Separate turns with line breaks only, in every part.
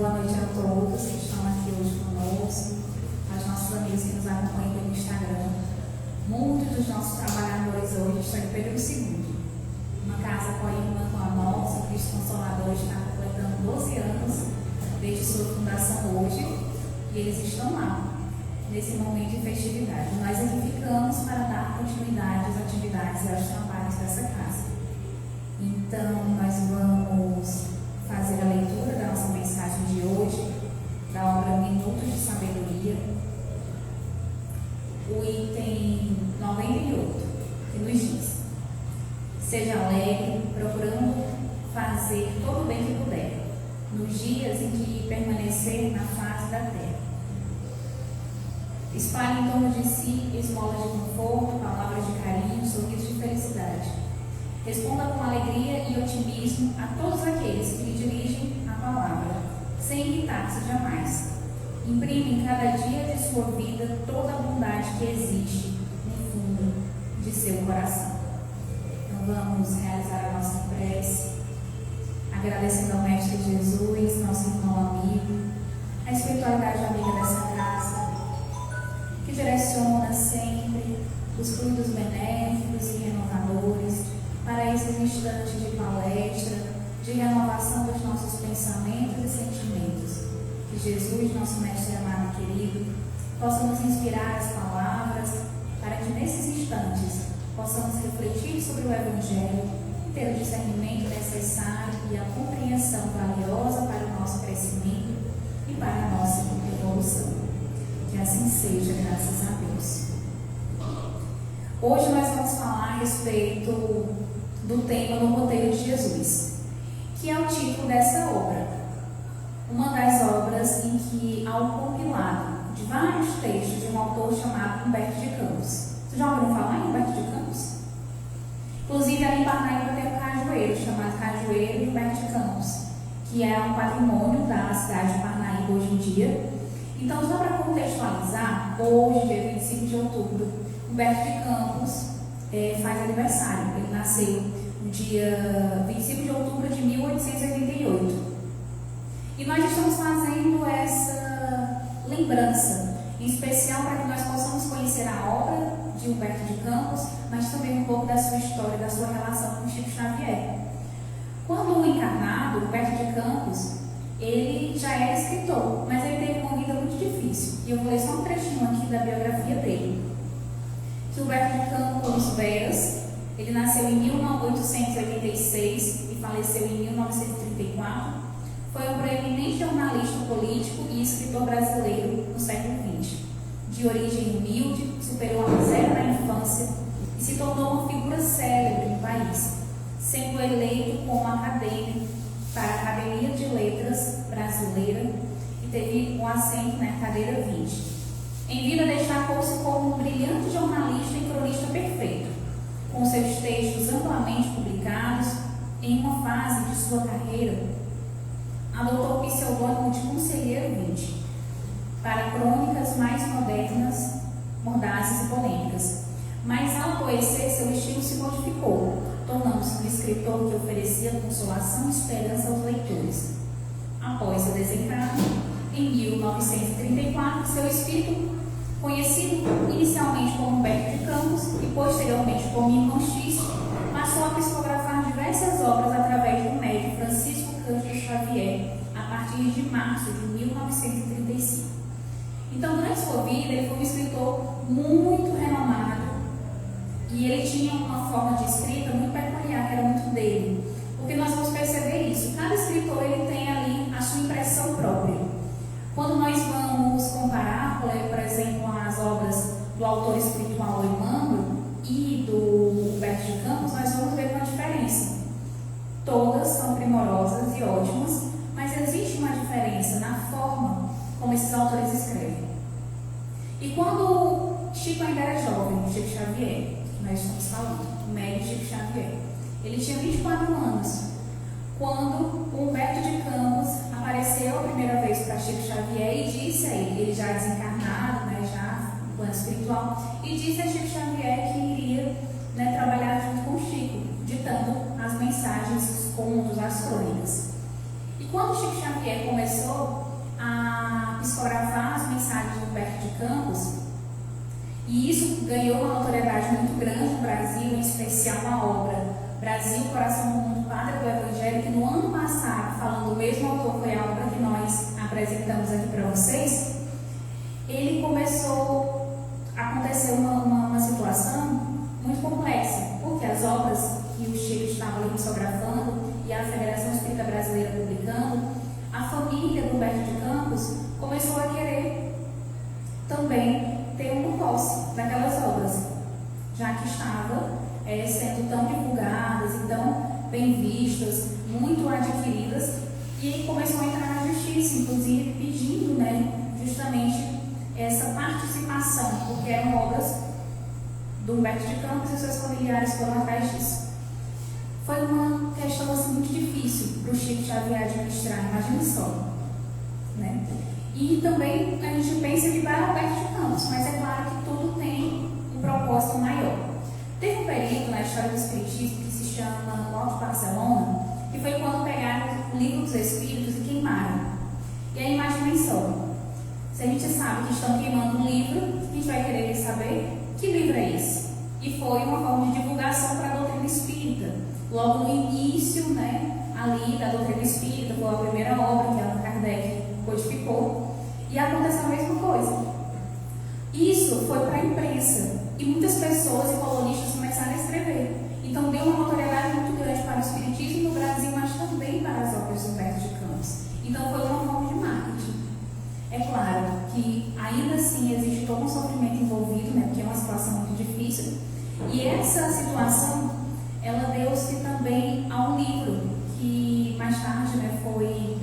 Boa noite a todos que estão aqui hoje conosco, aos nossos amigos que nos acompanham pelo Instagram. Muitos dos nossos trabalhadores hoje estão em Pedro II, uma casa coíntima com a nossa, o Cristo Consolador está completando 12 anos desde sua fundação hoje, e eles estão lá, nesse momento de festividade. Nós aqui ficamos para dar continuidade às atividades e aos trabalhos dessa casa. Então, nós vamos fazer a leitura da nossa mensagem de hoje, da obra Minutos de Sabedoria, o item 98, que nos diz: seja alegre, procurando fazer todo o bem que puder, nos dias em que permanecer na face da terra. Espalhe em torno de si esmolas de conforto, palavras de carinho, sorrisos de felicidade. Responda com alegria e otimismo a todos aqueles que lhe dirigem a palavra, sem irritar-se jamais. Imprime em cada dia de sua vida toda a bondade que existe no fundo de seu coração. Então vamos realizar a nossa prece, agradecendo ao Mestre Jesus, nosso irmão amigo, a espiritualidade amiga dessa casa, que direciona sempre os fluidos benéficos e renovadores para esses instantes de palestra, de renovação dos nossos pensamentos e sentimentos. Que Jesus, nosso Mestre amado e querido, possa nos inspirar as palavras para que nesses instantes possamos refletir sobre o Evangelho e ter o discernimento necessário e a compreensão valiosa para o nosso crescimento e para a nossa evolução. Que assim seja, graças a Deus. Hoje nós vamos falar a respeito do tema No Roteiro de Jesus, que é o título dessa obra. Uma das obras em que há um compilado de vários textos de um autor chamado Humberto de Campos. Vocês já ouviram falar em Humberto de Campos? Inclusive, ali em Parnaíba tem um cajueiro chamado Cajueiro de Humberto de Campos, que é um patrimônio da cidade de Parnaíba hoje em dia. Então, só para contextualizar, hoje, dia 25 de outubro, Humberto de Campos faz aniversário. Ele nasceu no dia 25 de outubro de 1888. E nós estamos fazendo essa lembrança, em especial para que nós possamos conhecer a obra de Humberto de Campos, mas também um pouco da sua história, da sua relação com Chico Xavier. Quando encarnado, Humberto de Campos, ele já era escritor, mas ele teve uma vida muito difícil. E eu vou ler só um trechinho aqui da biografia dele. Que Humberto de Campos Veras, ele nasceu em 1886 e faleceu em 1934. Foi um proeminente jornalista político e escritor brasileiro no século XX. De origem humilde, superou a miséria na infância e se tornou uma figura célebre no país, sendo eleito como acadêmico para a Academia de Letras Brasileira e teve um assento na cadeira 20. Em vida destacou-se como um brilhante jornalista e cronista perfeito, com seus textos amplamente publicados. Em uma fase de sua carreira, adotou o pseudônimo de Conselheiro 20 para crônicas mais modernas, mordazes e polêmicas. Mas ao adoecer, seu estilo se modificou, tornando-se um escritor que oferecia consolação e esperança aos leitores. Após seu desencarne, em 1934, seu espírito, conhecido inicialmente como Humberto de Campos e posteriormente como Irmão X, passou a psicografar diversas obras através do médium Francisco Cândido Xavier, a partir de março de 1935. Então, durante sua vida, ele foi um escritor muito renomado e ele tinha uma forma de escrita muito peculiar, que era muito dele, porque nós vamos perceber isso. Cada escritor ele tem ali a sua impressão própria. Quando nós vamos comparar, por exemplo, as obras do autor espiritual Emmanuel e do Humberto de Campos, nós vamos ver uma diferença. Todas são primorosas e ótimas, mas existe uma diferença na forma como esses autores escrevem. E quando Chico ainda era jovem, Chico Xavier, que nós estamos falando, o médico Chico Xavier, ele tinha 24 anos, quando o Humberto de Campos apareceu a primeira vez para Chico Xavier e disse a ele já desencarnado, já no plano espiritual, e disse a Chico Xavier que iria trabalhar junto com Chico, ditando as mensagens, os contos, as crônicas. E quando quando Chico Xavier começou a psicografar as mensagens de Humberto de Campos, e isso ganhou uma notoriedade muito grande no Brasil, em especial na obra Brasil, Coração do Mundo, Padre do Evangelho, que no ano passado, falando do mesmo autor, foi a obra que nós apresentamos aqui para vocês. Ele começou a acontecer uma situação muito complexa, porque as obras que o Chico estava ali psicografando e a Federação Espírita Brasileira publicando, a família do Humberto de Campos começou a querer também ter uma posse daquelas obras, já que estava sendo tão divulgadas e tão bem vistas, muito adquiridas, e ele começou a entrar na justiça, inclusive pedindo, justamente essa participação, porque eram obras do Humberto de Campos e seus familiares foram atrás disso. Foi uma questão assim, muito difícil para o Chico Xavier administrar, imagina só. E também a gente pensa que vai ao Humberto de Campos, mas é claro que tudo tem um propósito maior. Teve um período na história do Espiritismo que se chama Alto Barcelona, que foi quando pegaram o livro dos Espíritos e queimaram. E aí imaginem só, se a gente sabe que estão queimando um livro, a gente vai querer saber que livro é esse. E foi uma forma de divulgação para a doutrina espírita. Logo no início, ali da doutrina espírita, foi a primeira obra que Allan Kardec codificou, e aconteceu a mesma coisa. Isso foi para a imprensa, e muitas pessoas e colonistas começaram a escrever. Então deu uma notoriedade muito grande para o espiritismo no Brasil, mas também para as obras do Humberto de Campos. Então foi uma forma de marketing. É claro que ainda assim existe todo um sofrimento envolvido, porque é uma situação muito difícil. E essa situação, ela deu-se também a um livro que mais tarde foi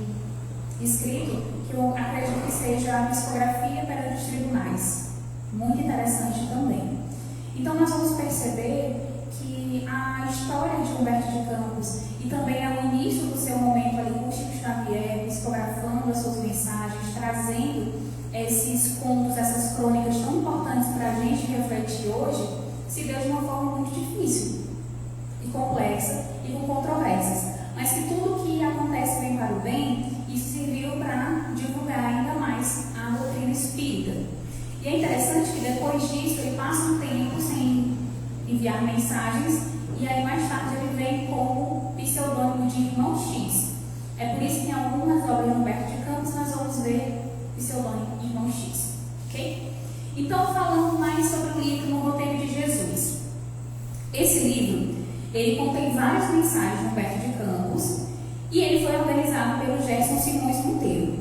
escrito, que eu acredito que seja a Psicografia perante os Tribunais. Muito interessante também. Então nós vamos perceber que a história de Humberto de Campos e também ao início do seu momento ali com Chico Xavier, psicografando as suas mensagens, trazendo esses contos, essas crônicas tão importantes para a gente refletir hoje, se deu de uma forma muito difícil e complexa e com controvérsias. Mas que tudo que acontece vem para o bem, isso serviu para divulgar ainda mais a doutrina espírita. E é interessante que depois disso ele passa um tempo sem enviar mensagens, e aí mais tarde ele vem como pseudônimo de Irmão X. É por isso que em algumas obras do Humberto de Campos nós vamos ver pseudônimo Irmão X. Ok? Então, falando mais sobre o livro No Roteiro de Jesus. Esse livro, ele contém várias mensagens do Humberto de Campos, e ele foi organizado pelo Gerson Simões Monteiro.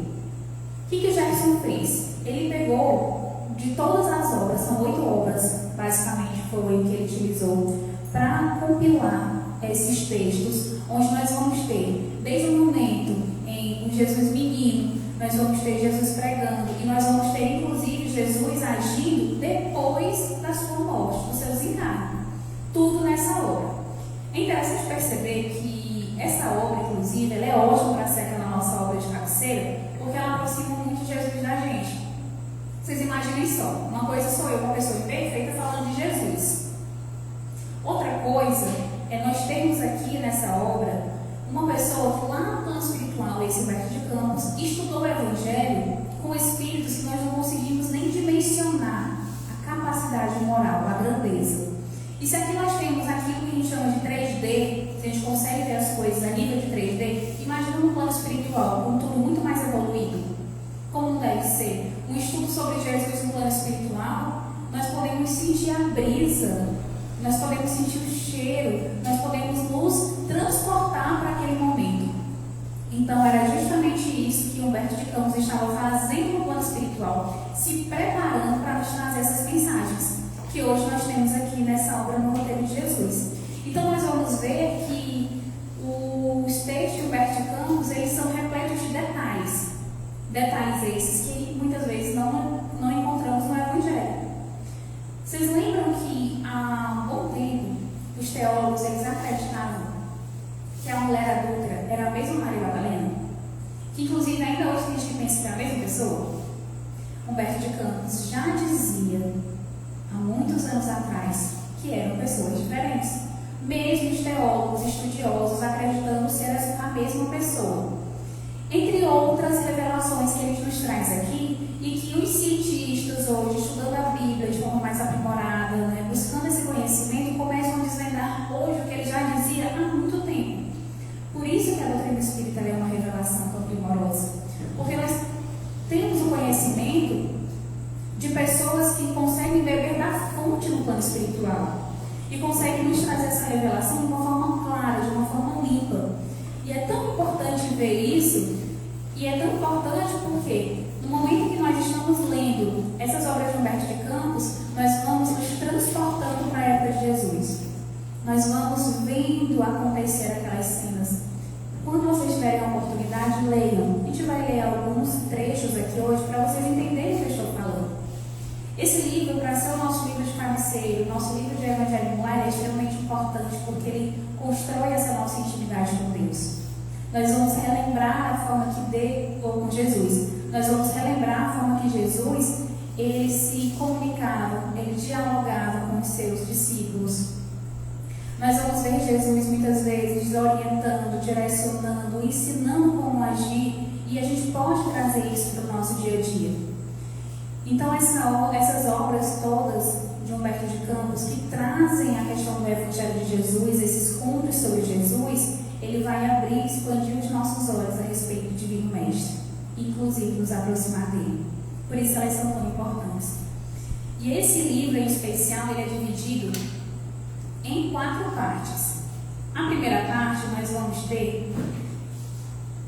O que o Gerson fez? Ele pegou de todas as obras, são 8 obras, basicamente foi o que ele utilizou para compilar esses textos, onde nós vamos ter, desde o momento em Jesus menino, nós vamos ter Jesus pregando, e nós vamos ter inclusive Jesus agindo depois da sua morte, do seu desencarne. Tudo nessa obra. É interessante perceber que essa obra, inclusive, ela é ótima para ser aquela nossa obra de cabeceira, porque ela aproxima muito Jesus da gente. Vocês imaginem só, uma coisa sou eu, uma pessoa imperfeita, falando de Jesus. Outra coisa é nós termos aqui nessa obra uma pessoa que lá no plano espiritual, esse Humberto de Campos, estudou o Evangelho com espíritos que nós não conseguimos nem dimensionar a capacidade moral, a grandeza. E se aqui nós temos aquilo que a gente chama de 3D, se a gente consegue ver as coisas a nível de 3D, imagina no plano espiritual, com tudo muito mais evoluído. Como deve ser? Um estudo sobre Jesus no plano espiritual, nós podemos sentir a brisa, nós podemos sentir o cheiro, nós podemos nos transportar para aquele momento. Então era justamente isso que Humberto de Campos estava fazendo no plano espiritual, se preparando para nos trazer essas mensagens, que hoje nós temos aqui nessa obra No Roteiro de Jesus. Então nós vamos ver que os textos de Humberto de Campos, eles são repletos de detalhes. Detalhes esses que muitas vezes não encontramos no Evangelho. Vocês lembram que há um bom tempo os teólogos eles acreditavam que a mulher adúltera era a mesma Maria Madalena? Que inclusive ainda hoje tem gente que pensa que é a mesma pessoa? Humberto de Campos já dizia há muitos anos atrás que eram pessoas diferentes. Mesmo os teólogos estudiosos acreditando ser a mesma pessoa. É e que os cientistas hoje, estudando a Bíblia de forma mais aprimorada, né, buscando esse conhecimento, começam a desvendar hoje o que ele já dizia há muito tempo. Por isso que a doutrina espírita é uma revelação tão primorosa, porque nós temos o conhecimento de pessoas que conseguem beber da fonte no plano espiritual e conseguem nos trazer essa revelação de uma forma clara, de uma forma limpa. E é tão importante ver isso, e é tão importante porque no momento que nós estamos lendo essas obras de Humberto de Campos, nós vamos nos transportando para a época de Jesus. Nós vamos vendo acontecer aquelas cenas. Quando vocês tiverem a oportunidade, leiam. A gente vai ler alguns trechos aqui hoje para vocês entenderem o que eu estou falando. Esse livro, para ser o nosso livro de cabeceiro, nosso livro de Evangelho no Ar, é extremamente importante porque ele constrói essa nossa intimidade com Deus. Nós vamos relembrar a forma que com Jesus. Nós vamos relembrar a forma que Jesus, ele se comunicava, ele dialogava com os seus discípulos. Nós vamos ver Jesus muitas vezes orientando, direcionando, ensinando como agir, e a gente pode trazer isso para o nosso dia a dia. Então essas obras todas de Humberto de Campos, que trazem a questão do Evangelho de Jesus, esses contos sobre Jesus, ele vai abrir e expandir os nossos olhos a respeito do Divino Mestre, inclusive nos aproximar dele. Por isso elas são tão importantes. E esse livro em especial, ele é dividido em 4 partes. A primeira parte nós vamos ter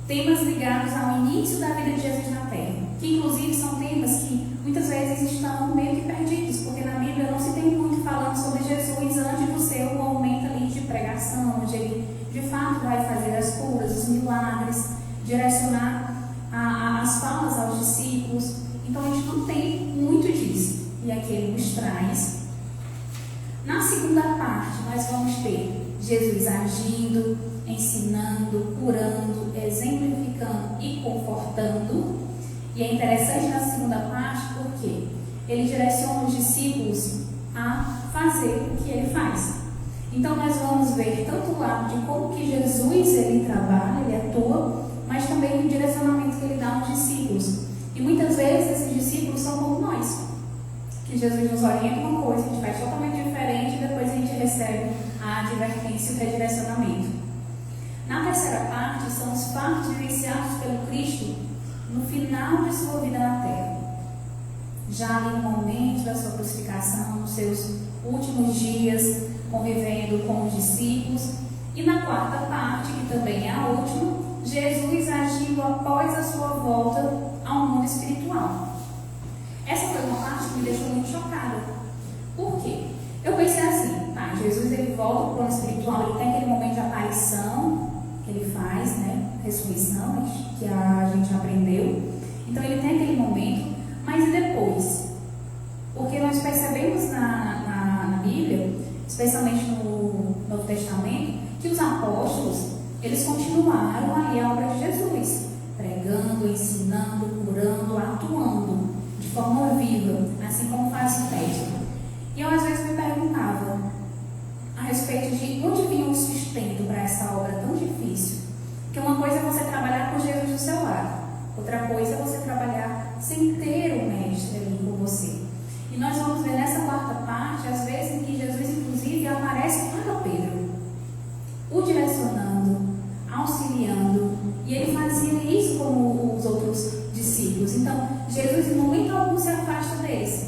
temas ligados ao início da vida de Jesus na Terra, que inclusive são temas que muitas vezes estão meio que perdidos, porque na Bíblia não se tem muito falando sobre Jesus antes do seu momento ali de pregação, onde ele de fato vai fazer as curas, os milagres, direcionar as falas aos discípulos. Então a gente não tem muito disso, e aqui ele nos traz. Na segunda parte nós vamos ter Jesus agindo, ensinando, curando, exemplificando e confortando. E é interessante na segunda parte porque ele direciona os discípulos a fazer o que ele faz. Então nós vamos ver tanto o lado de como que Jesus ele trabalha, ele atua, mas também o direcionamento que ele dá aos discípulos. E muitas vezes esses discípulos são como nós, que Jesus nos orienta uma coisa, a gente faz totalmente diferente e depois a gente recebe a advertência e o redirecionamento. Na terceira parte são os fatos vivenciados pelo Cristo no final de sua vida na Terra, já ali no momento da sua crucificação, nos seus últimos dias, convivendo com os discípulos. E na quarta parte, que também é a última, Jesus agindo após a sua volta ao mundo espiritual. Essa foi uma parte que me deixou muito chocada. Por quê? Eu pensei assim, tá, Jesus ele volta para o plano espiritual, ele tem aquele momento de aparição que ele faz, né, ressurreição, que a gente aprendeu. Então ele tem aquele momento, mas e depois? Porque nós percebemos na Bíblia, especialmente no Novo Testamento, que os apóstolos, eles continuaram ali a obra de Jesus, pregando, ensinando, curando, atuando de forma viva, assim como faz o médico. E eu às vezes me perguntava a respeito de onde vinha o sustento para essa obra tão difícil. Porque uma coisa é você trabalhar com Jesus do seu lado, outra coisa é você trabalhar sem ter o mestre ali com você. E nós vamos ver nessa quarta parte, às vezes em que Jesus inclusive aparece para Pedro, o direcionando, auxiliando, e ele fazia isso como os outros discípulos. Então Jesus em momento algum se afasta deles,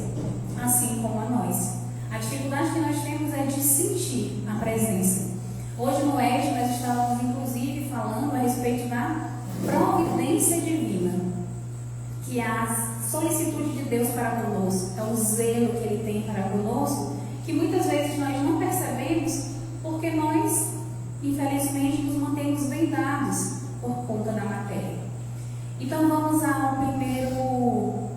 assim como a nós. A dificuldade que nós temos é de sentir a presença. Hoje no ED nós estávamos inclusive falando a respeito da providência divina, que é a solicitude de Deus para conosco, é o zelo que Ele tem para conosco, que muitas vezes nós não percebemos porque nós, infelizmente, nos mantemos vendados por conta da matéria. Então vamos ao primeiro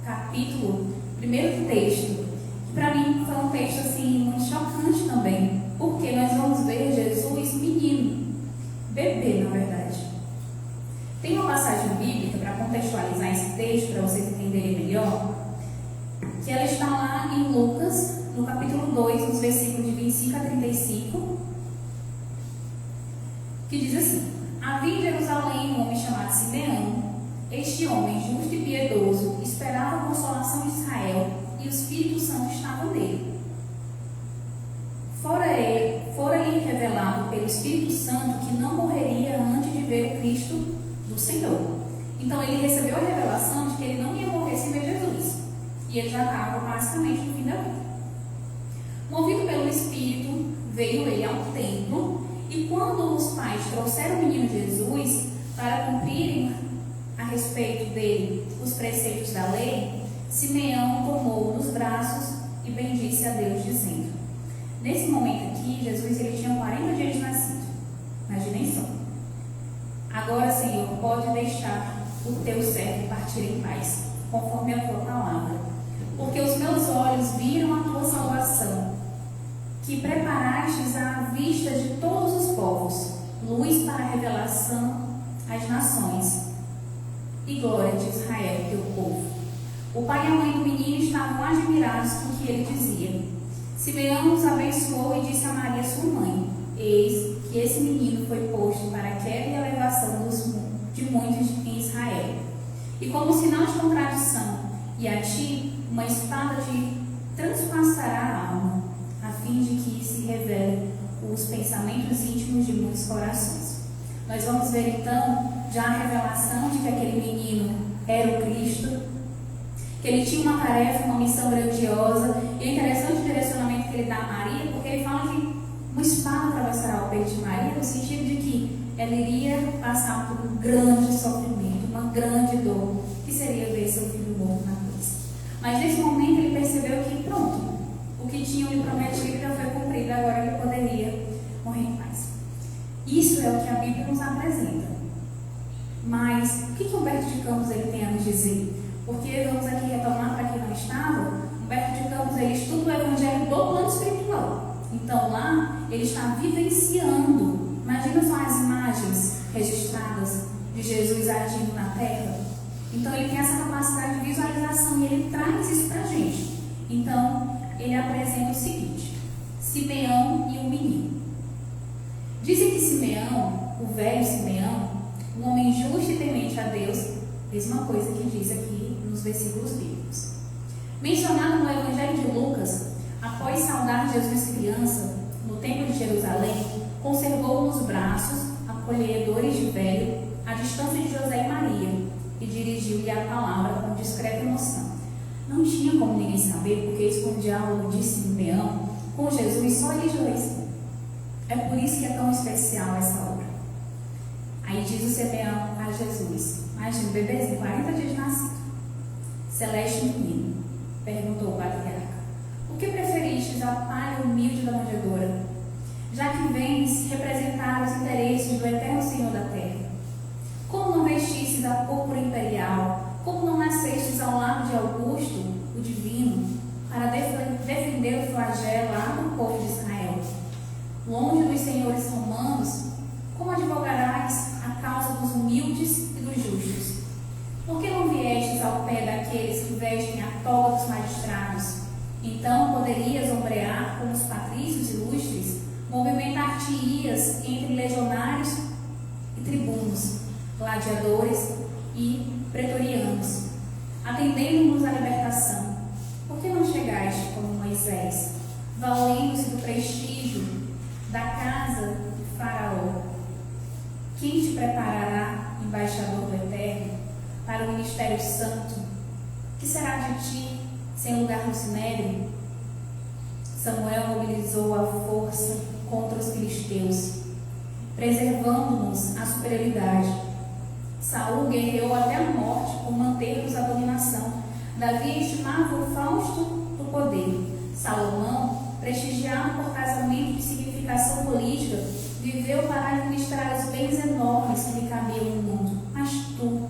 capítulo, primeiro texto, que para mim foi um texto assim, muito chocante também, porque nós vamos ver Jesus menino, bebê na verdade. Tem uma passagem bíblica para contextualizar esse texto, para vocês entenderem melhor, que ela está lá em Lucas, no capítulo 2, nos versículos de 25 a 35, que diz assim: havia em Jerusalém um homem chamado Simeão. Este este homem justo e piedoso esperava a consolação de Israel, e o Espírito Santo estava nele. Fora-lhe revelado pelo Espírito Santo que não morreria antes de ver o Cristo do Senhor. Então ele recebeu a revelação de que ele não ia morrer sem ver Jesus. E ele já estava basicamente no fim da vida. Movido pelo Espírito, veio ele ao templo, e quando os pais trouxeram o menino Jesus para cumprirem a respeito dele os preceitos da lei, Simeão tomou-o nos braços e bendisse a Deus, dizendo: nesse momento aqui, Jesus ele tinha 40 dias de nascido. Imaginem só. Agora, Senhor, pode deixar o teu servo partir em paz, conforme a tua palavra. Porque os meus olhos viram a tua salvação, que preparastes à vista de todos os povos, luz para a revelação às nações, e glória de Israel, teu povo. O pai e a mãe do menino estavam admirados com o que ele dizia. Simeão os abençoou e disse a Maria, sua mãe: eis que esse menino foi posto para a queda e a elevação de muitos em Israel. E como sinal de contradição, e a ti uma espada te transpassará a alma, a fim de que se revele os pensamentos íntimos de muitos corações. Nós vamos ver então já a revelação de que aquele menino era o Cristo, que ele tinha uma tarefa, uma missão grandiosa. E é interessante o direcionamento que ele dá a Maria, porque ele fala que uma espada atravessará o peito de Maria, no sentido de que ela iria passar por um grande sofrimento, uma grande dor, que seria ver seu filho morto na cruz. Mas nesse momento ele percebeu que pronto, o que tinham lhe prometido já foi cumprido, agora ele poderia morrer em paz. Isso é o que a Bíblia nos apresenta. Mas o que Humberto de Campos ele tem a nos dizer? Porque vamos aqui retomar para quem não estava. Humberto de Campos ele estuda o Evangelho do plano espiritual. Então lá ele está vivenciando. Imagina só as imagens registradas de Jesus agindo na terra. Então ele tem essa capacidade de visualização e ele traz isso para a gente. Então ele apresenta o seguinte: Simeão e o menino. Dizem que Simeão, o velho Simeão, um homem justo e temente a Deus, mesma coisa que diz aqui nos versículos bíblicos. Mencionado no Evangelho de Lucas, após saudar Jesus criança no templo de Jerusalém, conservou nos braços, acolhedores de velho, à distância de José e Maria, e dirigiu-lhe a palavra com discreta emoção. Não tinha como ninguém saber, porque isso foi um diálogo de Simeão com Jesus, só eles dois. É por isso que é tão especial essa obra. Aí diz o Simeão a Jesus: imagina, bebezinho, 40 dias de nascido, celeste menino, perguntou o patriarca: por que preferistes a palha humilde da manjedoura, já que vens representar os interesses do eterno Senhor da terra? Como não vestistes a púrpura imperial? Como não nascestes ao lado de Augusto, o divino, para defender o flagelo lá do povo de Israel? Longe dos senhores romanos, como advogarás a causa dos humildes e dos justos? Por que não viestes ao pé daqueles que vestem a toga dos magistrados? Então poderias ombrear como os patrícios ilustres, movimentar-te-ias entre legionários e tribunos, gladiadores e pretorianos, atendendo-nos à libertação. Por que não chegaste como Moisés, valendo-se do prestígio da casa de Faraó? Quem te preparará, embaixador do Eterno, para o ministério santo? Que será de ti, sem lugar no sinédrio? Samuel mobilizou a força contra os filisteus, preservando-nos a superioridade. Saul guerreou até a morte por manter-nos a dominação. Davi estimava o fausto do poder. Salomão, prestigiado por casamento de significação política, viveu para administrar os bens enormes que lhe cabiam no mundo. Mas tu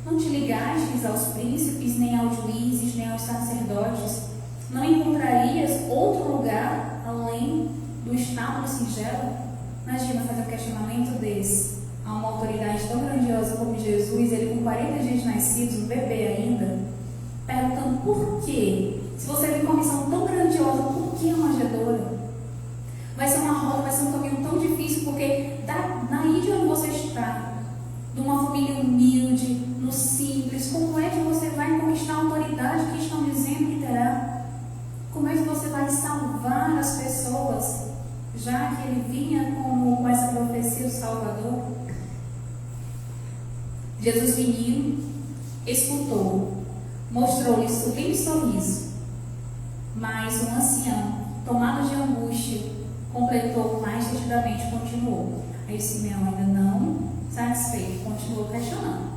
não te ligastes aos príncipes, nem aos juízes, nem aos sacerdotes? Não encontrarias outro lugar além do estábulo singelo? Imagina fazer um questionamento desse a uma autoridade tão grandiosa como Jesus, ele com 40 dias nascidos, um bebê ainda, perguntando por quê? Se você vem com uma missão tão grandiosa, por que a manjedoura? Vai ser uma roda, vai ser um caminho tão difícil, porque daí de onde você está, de uma família humilde, no simples, Jesus menino escutou, mostrou-lhe sublime sorriso. Mas o ancião, tomado de angústia, completou mais detidamente e continuou. Aí Simeão, ainda não satisfeito, continuou questionando.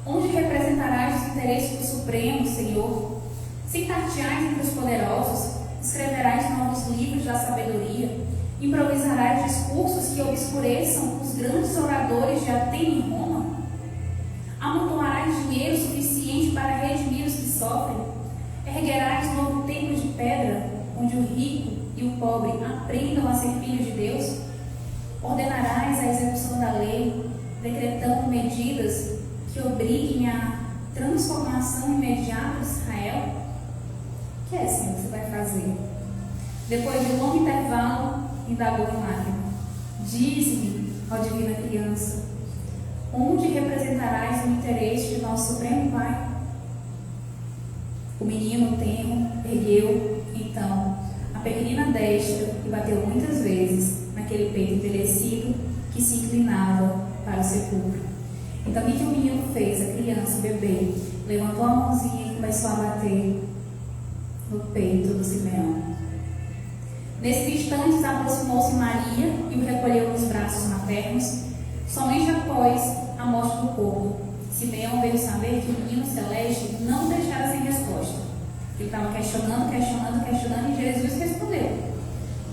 Onde representarás os interesses do Supremo, Senhor? Sentar-te-ás entre os poderosos, escreverás novos livros da sabedoria, improvisarás discursos que obscureçam os grandes oradores de Atena e Roma? Amontoarás dinheiro suficiente para redimir os que sofrem? Erguerás novo templo de pedra, onde o rico e o pobre aprendam a ser filhos de Deus? Ordenarás a execução da lei, decretando medidas que obriguem a transformação imediata de Israel? O que é, Senhor, que você vai fazer? Depois de um longo intervalo, indagou em lágrima. Dize-me, ó divina criança, onde representarás o interesse de nosso Supremo Pai? O menino tenro ergueu, então, a pequenina destra e bateu muitas vezes naquele peito envelhecido que se inclinava para o sepulcro. Então, o que o menino fez? A criança, o bebê, levantou a mãozinha e começou a bater no peito do Simeão. Nesse instante, aproximou-se Maria e o recolheu nos braços maternos. Somente após a morte do corpo, Simeão veio saber que o menino celeste não deixara sem resposta. Ele estava questionando, e Jesus respondeu.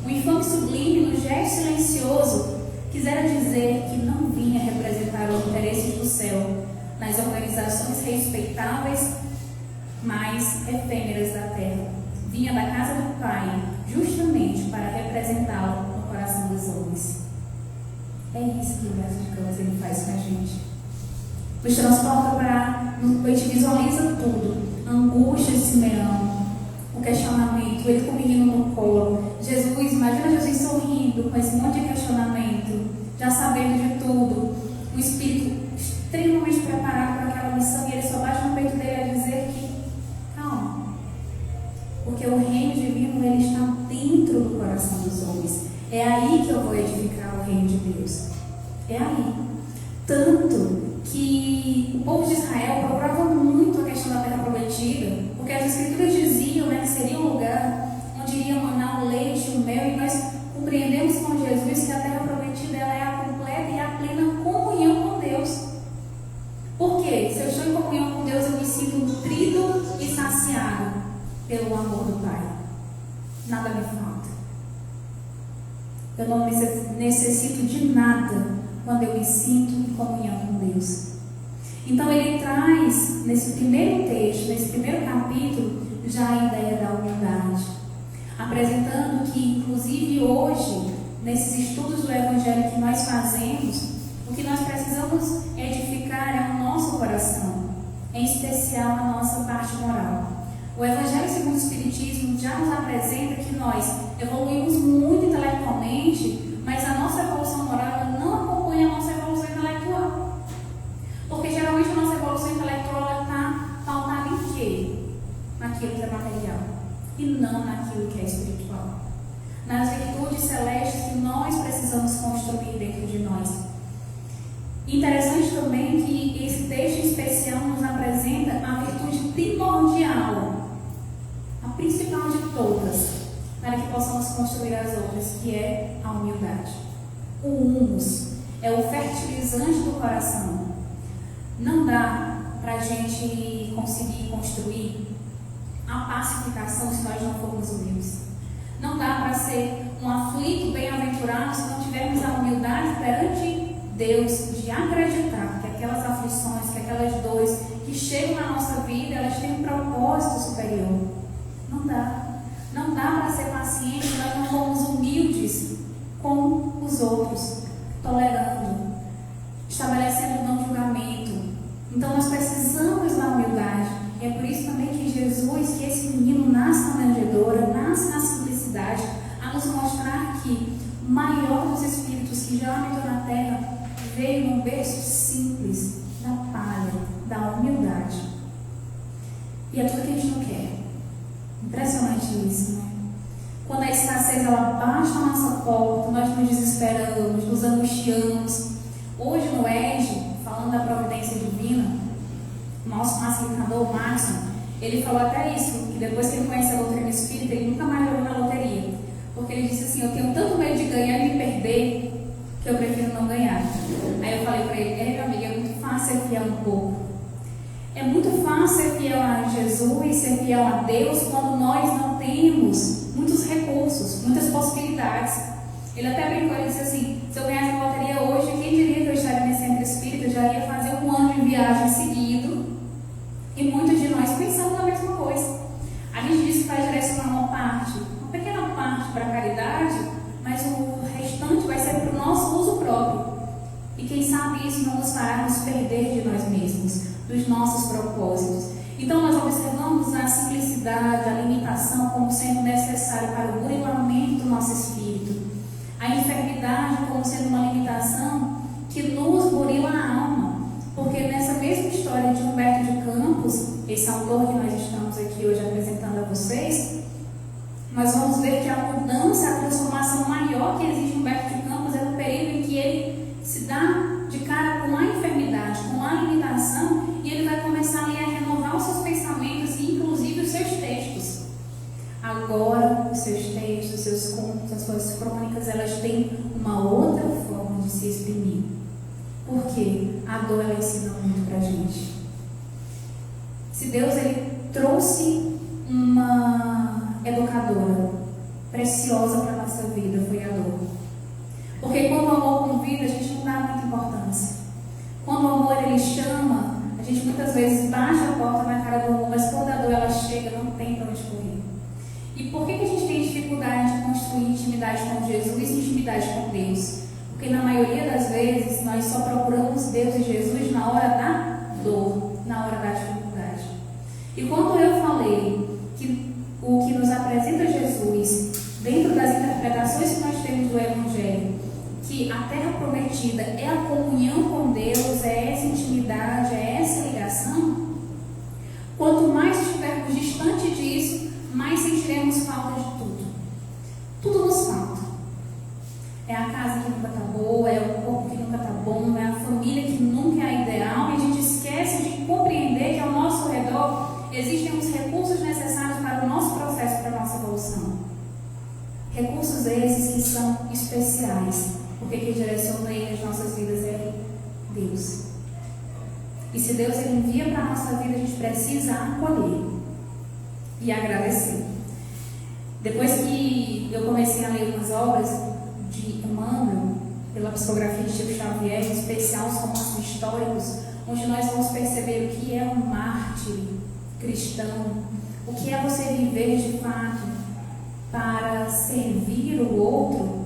O infame sublime, no gesto silencioso, quisera dizer que não vinha representar os interesses do céu nas organizações respeitáveis, mas efêmeras da terra. Vinha da casa do Pai, justamente para representá-lo no coração dos homens. É isso que o verso de Campos ele faz com a gente. Nos transporta para... A gente visualiza tudo. A angústia de Simeão, o questionamento, ele com o menino no colo. Jesus, imagina Jesus sorrindo com esse monte de questionamento, já sabendo de tudo. O Espírito extremamente preparado para aquela missão, e ele só bate no peito dele a dizer que calma, porque o reino divino ele está dentro do coração dos homens. É aí que eu vou edificar o reino de Deus. É aí. Tanto que o povo de Israel procurava muito a questão da terra prometida, porque as escrituras diziam, que seria um lugar onde iria manar o leite e o mel, e nós compreendemos com Jesus que a terra prometida ela é a completa e a plena comunhão com Deus. Por quê? Se eu estou em comunhão com Deus, eu me sinto nutrido e saciado pelo amor do Pai. Nada me falta. Eu não necessito de nada quando eu me sinto em comunhão com Deus. Então ele traz nesse primeiro texto, nesse primeiro capítulo, já a ideia da humildade, apresentando que inclusive hoje, nesses estudos do Evangelho que nós fazemos, o que nós precisamos edificar é o nosso coração, em especial a nossa parte moral. O Evangelho segundo o Espiritismo já nos apresenta que nós evoluímos muito intelectualmente, mas a nossa evolução moral não acompanha a nossa evolução intelectual. Porque geralmente a nossa evolução intelectual está pautada em quê? Naquilo que é material e não naquilo que é espiritual. Nas virtudes celestes que nós precisamos construir dentro de nós. Interessante também que esse texto especial nos apresenta a virtude primordial, a principal de todas, para que possamos construir as outras, que é a humildade. O humus é o fertilizante do coração. Não dá para a gente conseguir construir a pacificação se nós não formos humildes. Não dá para ser um aflito bem-aventurado se não tivermos a humildade perante Deus de acreditar que aquelas aflições, que aquelas dores que chegam na nossa vida, elas têm um propósito superior. Não dá. Não dá para ser paciente se nós não formos humildes com os outros, tolerando, estabelecendo não julgamento. Então nós precisamos da humildade. E é por isso também que Jesus, que esse menino nasce na manjedoura, nasce na simplicidade, a nos mostrar que o maior dos espíritos que já habitou na terra veio num berço simples, da palha, da humildade. E é tudo que a gente não quer. Impressionante isso, né? Quando a escassez ela bate na nossa porta, nós nos desesperamos, nos angustiamos. Hoje no EJE, falando da facilitador, o Maxson, ele falou até isso, que depois que ele conhece a doutrina espírita, ele nunca mais jogou na loteria. Porque ele disse assim, eu tenho tanto medo de ganhar e me perder, que eu prefiro não ganhar. Aí eu falei para ele, meu amigo, é muito fácil ser fiel um pouco. É muito fácil ser fiel a Jesus, ser fiel a Deus, quando nós não temos muitos recursos, muitas possibilidades. Ele até brincou, ele disse assim, se eu ganhasse a loteria hoje, quem diria que eu estaria nesse centro espírita, eu já ia fazer um ano de viagem seguido, e muitos de nós pensamos na mesma coisa. A gente diz que vai direcionar uma parte, uma pequena parte para a caridade, mas o restante vai ser para o nosso uso próprio. E quem sabe isso não nos fará nos perder de nós mesmos, dos nossos propósitos. Então nós observamos a simplicidade, a limitação como sendo necessário para o burilamento do nosso espírito. A enfermidade como sendo uma limitação que nos burila a alma. Porque nessa mesma história de Humberto de Campos, esse autor que nós estamos aqui hoje apresentando a vocês, nós vamos ver que a mudança, a transformação maior que existe em Humberto de Campos é no período em que ele se dá de cara com a enfermidade, com a limitação, e ele vai começar ali a renovar os seus pensamentos e inclusive os seus textos. Agora, os seus textos, os seus contos, as suas crônicas, elas têm uma outra forma de se exprimir. Por quê? A dor, ela ensina muito pra gente. Se Deus, ele trouxe uma educadora preciosa para a nossa vida, foi a dor. Porque quando o amor convida, a gente não dá muita importância. Quando o amor, ele chama, a gente muitas vezes baixa a porta na cara do amor, mas quando a dor, ela chega, não tem para onde correr. E por que a gente tem dificuldade de construir intimidade com Jesus e intimidade com Deus? Porque na maioria das vezes, nós só procuramos Deus e Jesus na hora da dor, na hora da dificuldade. E quando eu falei que o que nos apresenta Jesus, dentro das interpretações que nós temos do Evangelho, que a terra prometida é a comunhão com Deus, é essa intimidade, é essa ligação, quanto mais estivermos distante disso, mais sentiremos falta de tudo. Tudo nos falta. É a casa que nunca está boa, é o corpo que nunca está bom, é a família que nunca é a ideal, e a gente esquece de compreender que ao nosso redor existem os recursos necessários para o nosso processo, para a nossa evolução. Recursos esses que são especiais, porque quem direciona ele as nossas vidas é Deus. E se Deus, ele envia para a nossa vida, a gente precisa acolher e agradecer. Depois que eu comecei a ler umas obras de Emmanuel, pela psicografia de Chico Xavier, em especial os romances históricos, onde nós vamos perceber o que é um mártir cristão, o que é você viver de fato para servir o outro,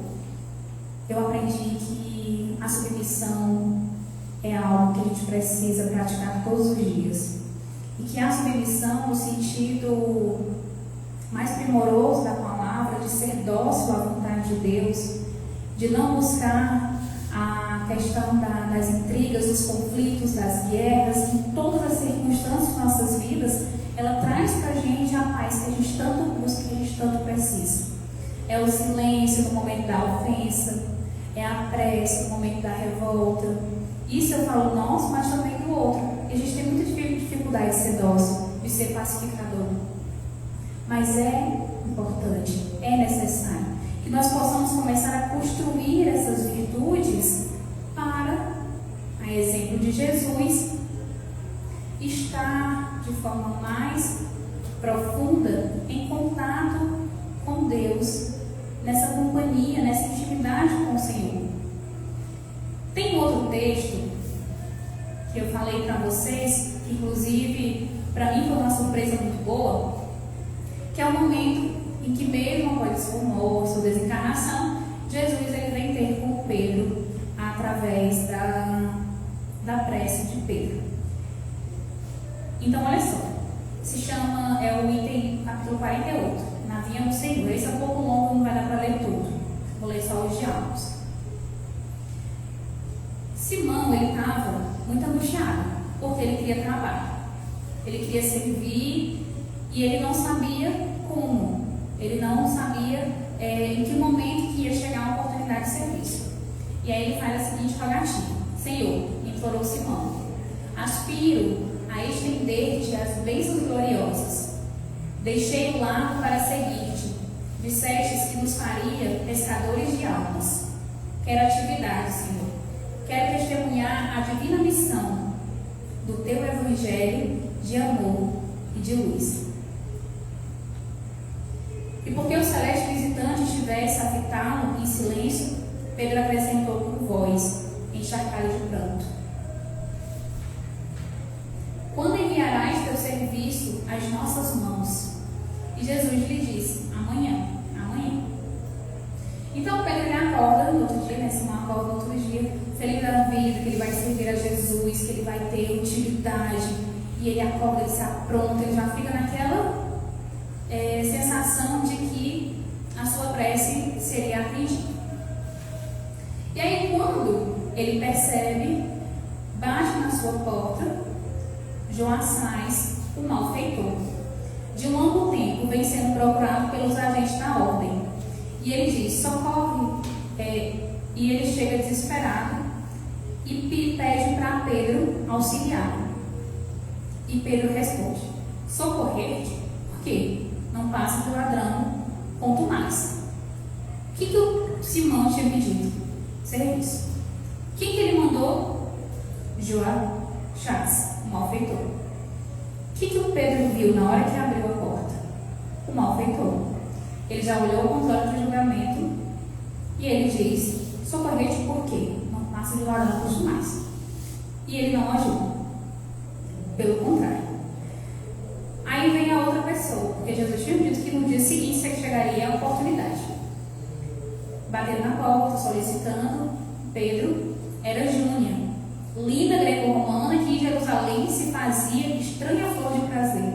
eu aprendi que a submissão é algo que a gente precisa praticar todos os dias. E que a submissão, no sentido mais primoroso da palavra, de ser dócil à vontade de Deus, de não buscar a questão das intrigas, dos conflitos, das guerras, em todas as circunstâncias de nossas vidas, ela traz para a gente a paz que a gente tanto busca, que a gente tanto precisa. É o silêncio no momento da ofensa, é a prece no momento da revolta. Isso eu falo nosso, mas também do outro. E a gente tem muita dificuldade de ser dócil, de ser pacificador. Mas é importante, é necessário que nós possamos começar a construir essas virtudes para, a exemplo de Jesus, estar de forma mais profunda em contato com Deus, nessa companhia, nessa intimidade com o Senhor. Tem outro texto que eu falei para vocês, que inclusive para mim foi uma surpresa muito boa, que é o momento em que mesmo após sua morte, sua desencarnação, Jesus, ele vem ter com Pedro através da prece de Pedro. Então olha só, se chama, é o item capítulo 48, na Vinha do Senhor. Esse é um pouco longo, não vai dar para ler tudo, vou ler só os diálogos. Simão, ele estava muito angustiado, porque ele queria trabalhar, ele queria servir, e ele não sabia como, ele não sabia em que momento que ia chegar a oportunidade de serviço. E aí ele faz a seguinte rogativa: Senhor, implorou Simão, aspiro a estender-te as bênçãos gloriosas. Deixei o largo para seguir-te. Dissestes que nos faria pescadores de almas. Quero atividade, Senhor. Quero testemunhar a divina missão do teu evangelho de amor e de luz. E porque o celeste visitante estivesse a fitá-lo em silêncio, Pedro acrescentou com voz encharcada de pranto: quando enviarás teu serviço às nossas mãos? E Jesus lhe disse: amanhã. Então Pedro ele acorda no outro dia, se não acorda no outro dia, feliz da vida, que ele vai servir a Jesus, que ele vai ter utilidade. E ele acorda, ele se apronta, ele já fica naquela sensação de que a sua prece seria atendida. E aí, quando ele percebe, bate na sua porta Joaçais, o malfeitor. De longo tempo vem sendo procurado pelos agentes da ordem. E ele diz: socorre. E ele chega desesperado e pede para Pedro auxiliá-lo. E Pedro responde: socorrer-te? Por quê? Não passa de ladrão, quanto mais. O que o Simão tinha pedido? Serviço. Quem que ele mandou? Joaçais, o malfeitor. O que o Pedro viu na hora que abriu a porta? O malfeitor. Ele já olhou com os olhos do julgamento e ele diz: socorrer-te por quê? Não passa de ladrão, quanto mais. E ele não ajuda. Pelo contrário. Aí vem a outra pessoa, porque Jesus tinha dito que no dia seguinte chegaria a oportunidade. Batendo na porta, solicitando. Pedro era Júnia, linda greco-romana que em Jerusalém se fazia estranha flor de prazer.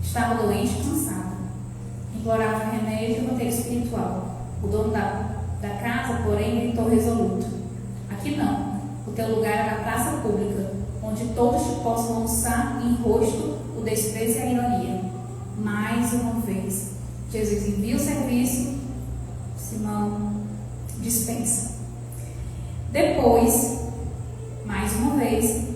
Estava doente e cansada. Implorava remédio e roteiro espiritual. O dono da casa, porém, gritou resoluto: aqui não, o teu lugar é na praça pública, onde todos te possam lançar em rosto o desprezo e a ironia. Mais uma vez, Jesus envia o serviço, Simão dispensa. Depois, mais uma vez,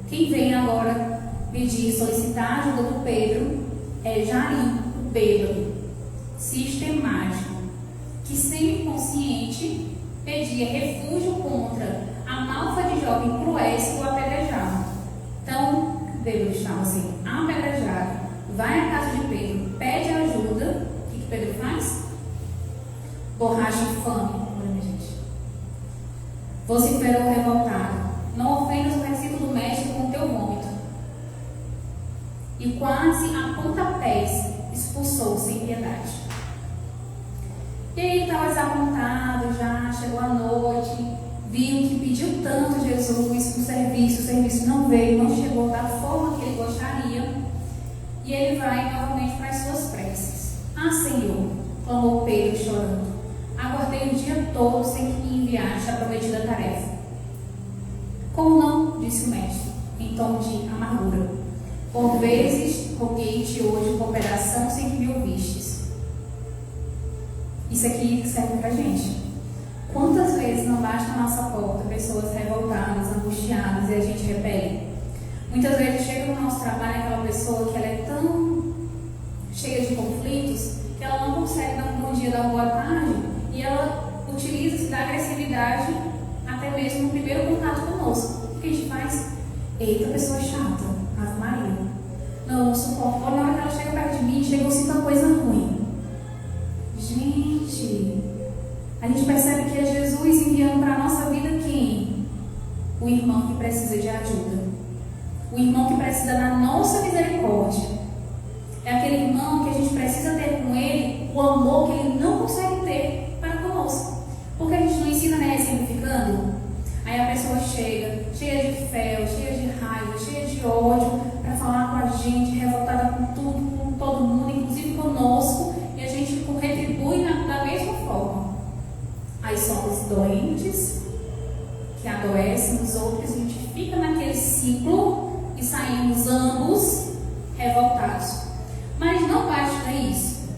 quem vem agora pedir, solicitar a ajuda do Pedro é Jarim, o bêbado, sistemático, que sempre consciente pedia refúgio contra a malfa de jovem cruéis que o apedrejavam. Então, Pedro estava assim, apedrejado, vai à casa de Pedro, pede ajuda. O que Pedro faz? Borracha infame, olha minha gente. Vociferou revoltado: não ofendas o versículo do mestre com o teu vômito. E quase a pontapés expulsou sem piedade. E aí ele estava desapontado, já chegou a noite, viu que pediu tanto Jesus o serviço não veio, não chegou da forma que ele gostaria. E ele vai novamente para as suas preces. Ah, Senhor, clamou Pedro chorando, aguardei o dia todo sem que me enviaste a prometida tarefa. Como não? Disse o mestre, em tom de amargura. Por vezes roguei-te hoje cooperação sem que me ouvistes. Isso aqui serve pra gente. Quantas vezes não basta a nossa porta pessoas revoltadas, angustiadas e a gente repele? Muitas vezes chega no nosso trabalho aquela pessoa que ela é tão cheia de conflitos que ela não consegue dar um bom dia, dar uma boa tarde, e ela utiliza-se da agressividade até mesmo no primeiro contato conosco. O que a gente faz? Eita, pessoa chata, Ave Maria. Não suporto. Ou na hora que ela chega perto de mim, chegou-se uma coisa ruim. Gente, a gente percebe que é Jesus enviando para a nossa vida quem? O irmão que precisa de ajuda. O irmão que precisa da nossa misericórdia. É aquele irmão que a gente precisa ter com ele o amor que ele não consegue ter para conosco. Porque a gente não ensina, né, exemplificando? Aí a pessoa chega, cheia de fel, cheia de raiva, cheia de ódio, para falar com a gente, revoltada com tudo, com todo mundo, inclusive conosco, e a gente retribui da mesma forma. Aí somos doentes, que adoecem os outros, a gente fica naquele ciclo e saímos ambos revoltados. Mas não basta isso,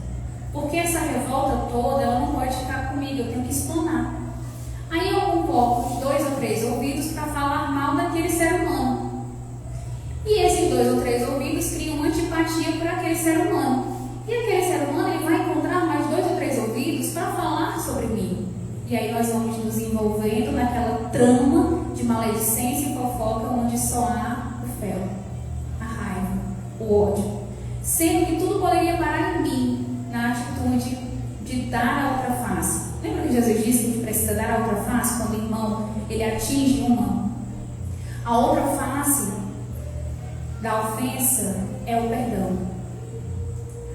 porque essa revolta toda ela não pode ficar comigo, eu tenho que explanar. Aí eu convoco os 2 ou 3 ouvidos para falar mal daquele ser humano. 2 ou 3 ouvidos criam uma antipatia por aquele ser humano. E aquele ser humano ele vai encontrar mais 2 ou 3 ouvidos para falar sobre mim. E aí nós vamos nos envolvendo naquela trama de maledicência e fofoca onde só há o fel, a raiva, o ódio. Sendo que tudo poderia parar em mim, na atitude de dar a outra face. Lembra que Jesus disse que a gente precisa dar a outra face quando o irmão ele atinge uma? A outra face da ofensa é o perdão.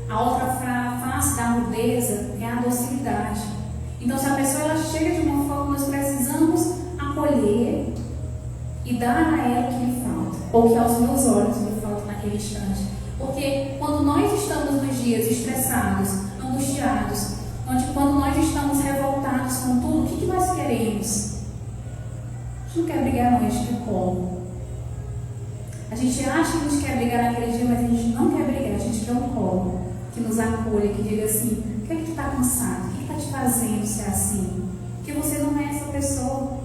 A outra face da rudeza é a docilidade. Então, se a pessoa ela chega de uma forma, nós precisamos acolher e dar a ela o que lhe falta, ou que aos meus olhos me falta naquele instante. Porque quando nós estamos nos dias estressados, angustiados, quando nós estamos revoltados com tudo, o que nós queremos? A gente não quer brigar, não, a gente quer colo. A gente acha que a gente quer brigar naquele dia, mas a gente não quer brigar, a gente quer um colo que nos acolha, que diga assim: o que é que tu está cansado? O que está te fazendo ser assim? Porque você não é essa pessoa.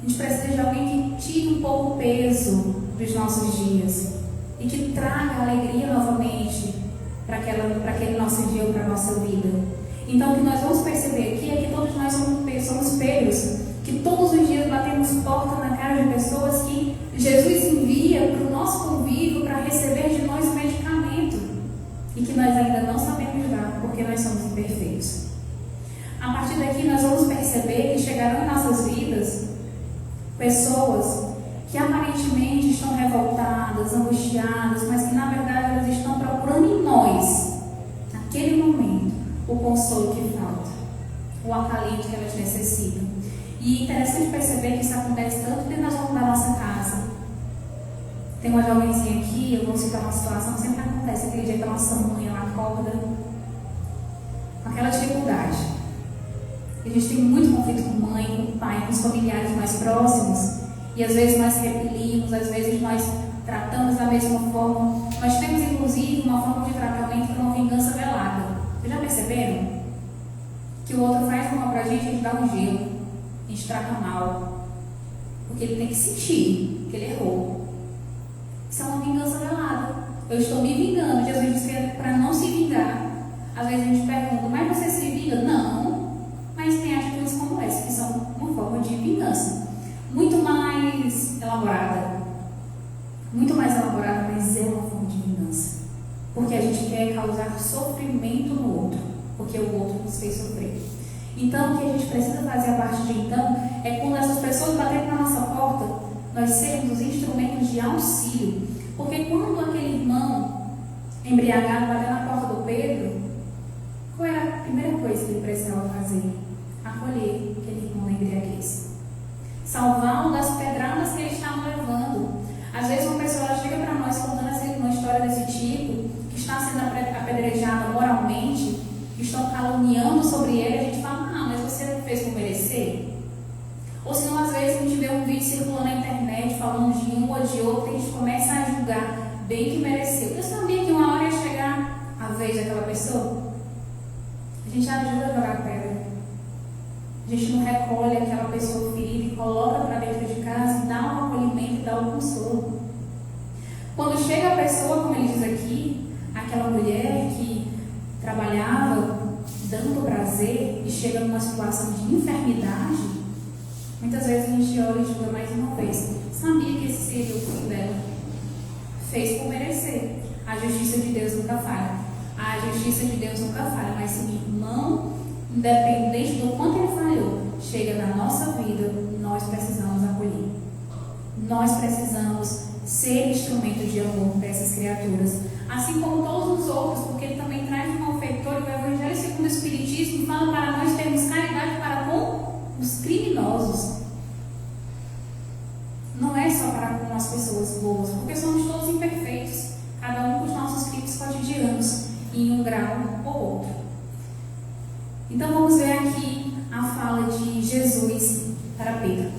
A gente precisa de alguém que tire um pouco o peso dos nossos dias e que traga alegria novamente para aquele nosso dia ou para a nossa vida. Então, o que nós vamos perceber aqui é que todos nós somos Pedros, que todos os dias batemos porta na cara de pessoas que Jesus envia para o nosso convívio para receber de nós o medicamento e que nós ainda não sabemos dar porque nós somos imperfeitos. A partir daqui, nós vamos perceber que chegarão em nossas vidas pessoas que aparentemente estão revoltadas, angustiadas, mas que na verdade elas estão procurando em nós, naquele momento, o consolo que falta, o acalento que elas necessitam. E é interessante perceber que isso acontece tanto dentro da nossa casa. Tem uma jovenzinha aqui, eu vou citar uma situação que sempre acontece, aquele dia que a nossa mãe ela acorda com aquela dificuldade. A gente tem muito conflito com mãe, com pai, com os familiares mais próximos. E às vezes nós repelimos, às vezes nós tratamos da mesma forma. Nós temos inclusive uma forma de tratamento que é uma vingança velada. Vocês já perceberam? Que o outro faz uma pra gente, a gente dá um gelo, a gente trata mal. Porque ele tem que sentir que ele errou. Isso é uma vingança velada. Eu estou me vingando. Jesus disse que é para não se vingar. Às vezes a gente pergunta: mas você se vinga? Não. Mas tem atitudes como essa, que são uma forma de vingança. Muito mais elaborada, mas é uma forma de vingança. Porque a gente quer causar sofrimento no outro, porque o outro nos fez sofrer. Então, o que a gente precisa fazer a partir de então é, quando essas pessoas baterem na nossa porta, nós sermos os instrumentos de auxílio. Porque quando aquele irmão embriagado bateu na porta do Pedro, qual era a primeira coisa que ele precisava fazer? Acolher aquele irmão na embriaguez. Salvá-lo das pedradas que ele estava levando. Às vezes uma pessoa chega para nós contando uma história desse tipo, que está sendo apedrejada moralmente, que estão caluniando sobre ele, a gente fala: ah, mas você não fez por merecer? Ou senão, às vezes, a gente vê um vídeo circulando na internet falando de um ou de outro, e a gente começa a julgar bem que mereceu. Eu sabia que uma hora ia chegar a vez daquela pessoa? A gente ajuda a jogar pedra. A gente não recolhe aquela pessoa ferida e coloca para dentro de casa e dá um acolhimento e dá um consolo. Quando chega a pessoa, como ele diz aqui, aquela mulher que trabalhava dando prazer e chega numa situação de enfermidade, muitas vezes a gente olha e julga mais uma vez. Sabia que esse seria o filho dela? Fez por merecer. A justiça de Deus nunca falha. A justiça de Deus nunca falha, mas se o irmão, independente do quanto ele falhou, chega na nossa vida, nós precisamos acolher. Nós precisamos ser instrumento de amor para essas criaturas, assim como todos os outros, porque ele também traz um malfeitor, e o Evangelho segundo o Espiritismo fala para nós termos caridade para com os criminosos. Não é só para com as pessoas boas, porque somos todos imperfeitos, cada um com os nossos crimes cotidianos, em um grau ou outro. Então vamos ver aqui a fala de Jesus para Pedro.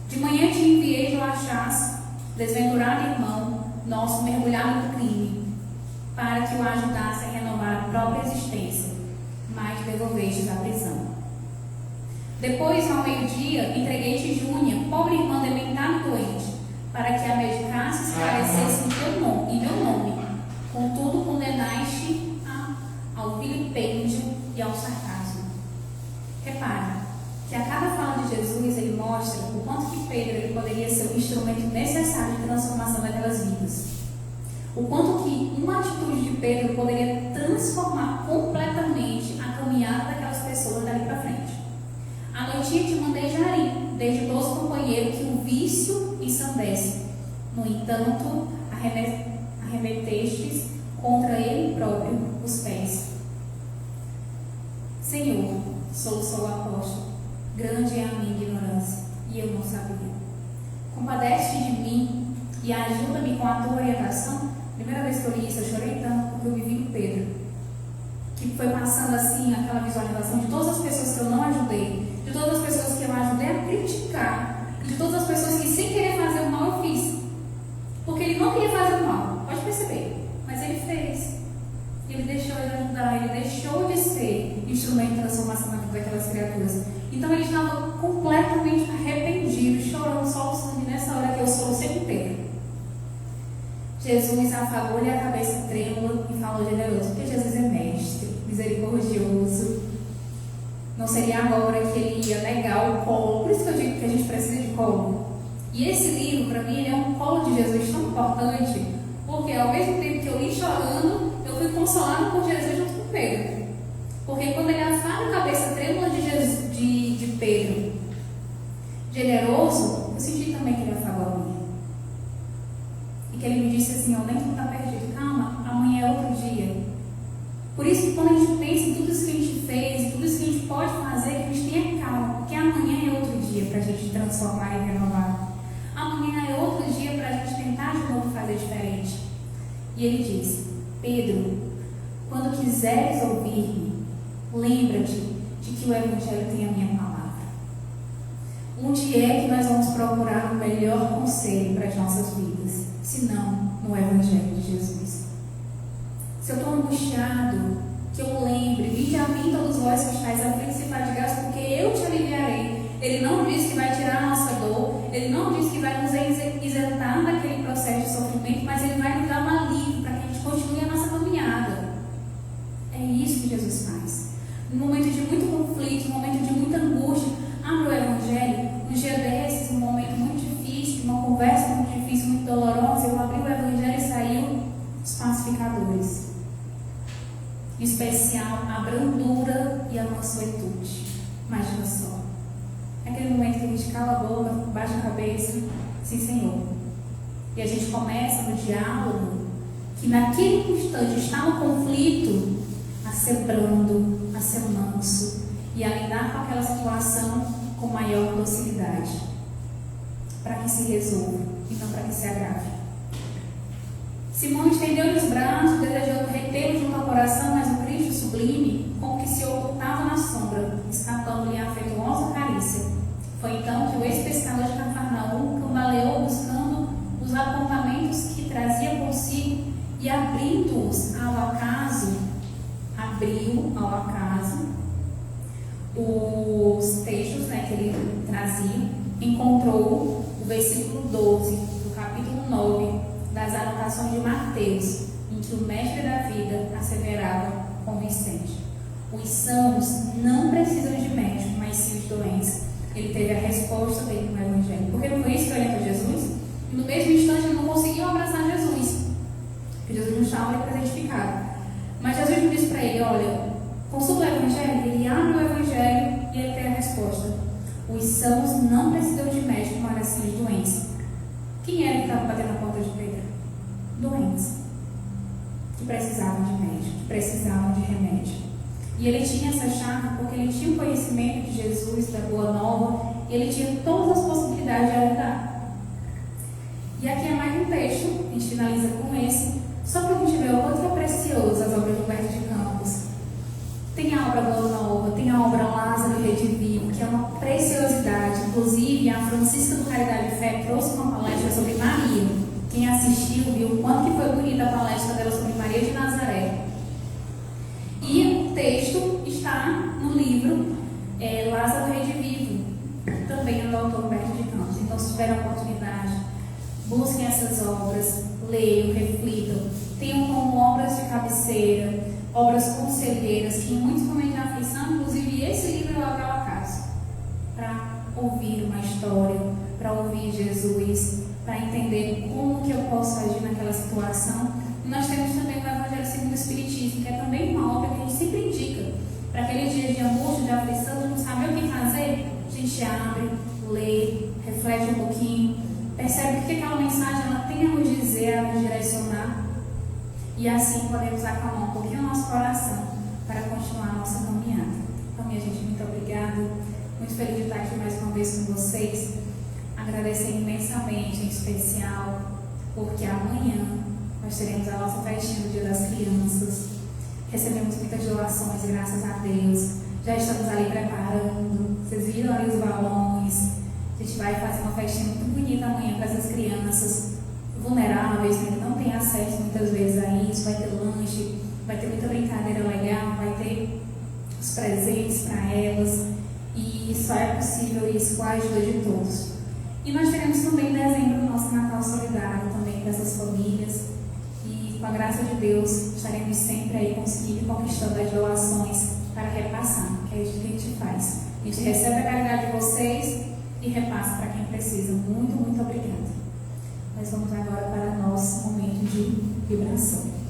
De manhã te enviei de Lachás, desventurado irmão nosso mergulhado no crime, para que o ajudasse a renovar a própria existência, mas devolvestes à prisão. Depois, ao meio-dia, entreguei-te Júnia, pobre irmã dementada e doente, para que a instrumento necessário de transformação daquelas vidas. O quanto que uma atitude de Pedro poderia transformar completamente a caminhada daquelas pessoas dali para frente. À noitinha te mandei Jari, desde todos companheiros que o vício ensandece. No entanto, arremetestes contra ele próprio os pés. Senhor, sou o apóstolo, grande é a minha ignorância, e eu não sabia. Compadece de mim e ajuda-me com a tua orientação. Primeira vez que eu li isso, eu chorei tanto, porque eu vivi com Pedro, que foi passando assim aquela visualização de todas as pessoas que eu não ajudei, de todas as pessoas que eu ajudei a criticar, de todas as pessoas que sem querer fazer o mal eu fiz, porque ele não queria fazer o mal, pode perceber, mas ele fez. Ele deixou de ajudar, ele deixou de ser instrumento de transformação na vida daquelas criaturas. Então ele estava completamente arrependido, chorando só o sangue nessa hora que eu solucei com Pedro. Jesus afagou-lhe a cabeça trêmula e falou generoso, porque Jesus é mestre, misericordioso. Não seria agora que ele ia negar o colo, por isso que eu digo que a gente precisa de colo. E esse livro, para mim, ele é um colo de Jesus tão importante, porque ao mesmo tempo que eu li chorando, eu fui consolado por Jesus junto com Pedro. Porque quando ele afaga a cabeça trêmula de Pedro, generoso, eu senti também que ele afagou a minha. E que ele me disse assim, nem tudo está perdido, calma, amanhã é outro dia. Por isso que quando a gente pensa em tudo isso que a gente fez, em tudo isso que a gente pode fazer, que a gente tenha calma, porque amanhã é outro dia para a gente transformar e renovar. Amanhã é outro dia para a gente tentar de novo fazer diferente. E ele diz, Pedro, quando quiseres ouvir-me, lembra-te de que o Evangelho tem a minha palavra. Onde é que nós vamos procurar o melhor conselho para as nossas vidas, se não no Evangelho de Jesus? Se eu estou angustiado, que eu lembre, vinde a mim todos vós que estáis aflitos e fadigados, porque eu te aliviarei. Ele não diz que vai tirar a nossa dor, ele não diz que vai nos isentar daquele processo de sofrimento, mas ele vai nos dar um alívio para que a gente continue a nossa caminhada. É isso que Jesus faz. No momento de muito conflito, no momento de muita angústia, abre o Evangelho. Um dia desses, um momento muito difícil, uma conversa muito difícil, muito dolorosa, eu abri o Evangelho e saiu os pacificadores. Em especial, a brandura e a mansuetude. Imagina só. É aquele momento que a gente cala a boca, baixa a cabeça, sim, Senhor. E a gente começa no diálogo, que naquele instante está no conflito, a ser brando, a ser manso e a lidar com aquela situação com maior docilidade, para que se resolva e não para que se agrave. Simão estendeu-lhe os braços, desejando retê-lo junto ao coração, mas o Cristo sublime, como que se ocultava na sombra, escapando-lhe a afetuosa carícia. Foi então que o ex-pescador de Cafarnaum cambaleou buscando os apontamentos que trazia consigo e abrindo-os ao acaso, abriu ao acaso os textos que ele trazia, encontrou o versículo 12 do capítulo 9 das anotações de Mateus, em que o mestre da vida asseverava convincente: os sãos não precisam de médico, mas sim os doentes. Ele teve a resposta dele no Evangelho, porque não foi isso que eu olhei para Jesus, e no mesmo instante ele não conseguiu abraçar Jesus, porque Jesus não estava presentificado. Mas Jesus me disse para ele: olha, consulta o Evangelho. Ele abre o Evangelho e ele tem a resposta: os sãos não precisam de médico, mas sim os doentes. Quem era que estava batendo na porta de Pedro? Doentes, que precisavam de médico, que precisavam de remédio. E ele tinha essa chave porque ele tinha o conhecimento de Jesus, da Boa Nova, e ele tinha todas as possibilidades de ajudar. E aqui é mais um texto, a gente finaliza com esse, só para a gente ver o quanto é precioso as obras do Humberto de Campos. Tem a obra Boa Nova, tem a obra Lázaro Redivivo, que é uma preciosidade. Inclusive, a Francisca do Caridade e Fé trouxe uma palestra sobre Maria. Quem assistiu viu o quanto que foi bonita a palestra dela sobre Maria de Nazaré. E o texto está no livro Lázaro Redivivo, também do autor Humberto de Campos. Então, se tiver a oportunidade, busquem essas obras, leiam, reflitam. Tenham como obras de cabeceira, obras conselheiras, que em muitos momentos de aflição, inclusive esse livro eu abro ao acaso, para ouvir uma história, para ouvir Jesus, para entender como que eu posso agir naquela situação. E nós temos também o Evangelho segundo o Espiritismo, que é também uma obra que a gente sempre indica. Para aquele dia de angústia, de aflição, de não saber o que fazer, a gente abre, lê, reflete um pouquinho, percebe o que aquela mensagem ela tem a nos dizer, a nos direcionar. E assim podemos acalmar um pouquinho o nosso coração para continuar a nossa caminhada. Então, minha gente, muito obrigada. Muito feliz de estar aqui mais uma vez com vocês. Agradecer imensamente, em especial, porque amanhã nós teremos a nossa festinha do Dia das Crianças. Recebemos muitas doações, graças a Deus. Já estamos ali preparando. Vocês viram ali os balões. A gente vai fazer uma festinha muito bonita amanhã para essas crianças vulneráveis, né, que não têm acesso muitas vezes a isso. Vai ter lanche, vai ter muita brincadeira legal, vai ter os presentes para elas. E só é possível isso com a ajuda de todos. E nós teremos também em dezembro o nosso Natal Solidário também para essas famílias. E com a graça de Deus estaremos sempre aí conseguindo conquistando as doações para repassar, que é isso que a gente faz. A gente recebe a caridade de vocês e repassa para quem precisa. Muito, muito obrigada. Nós vamos agora para o nosso momento de vibração.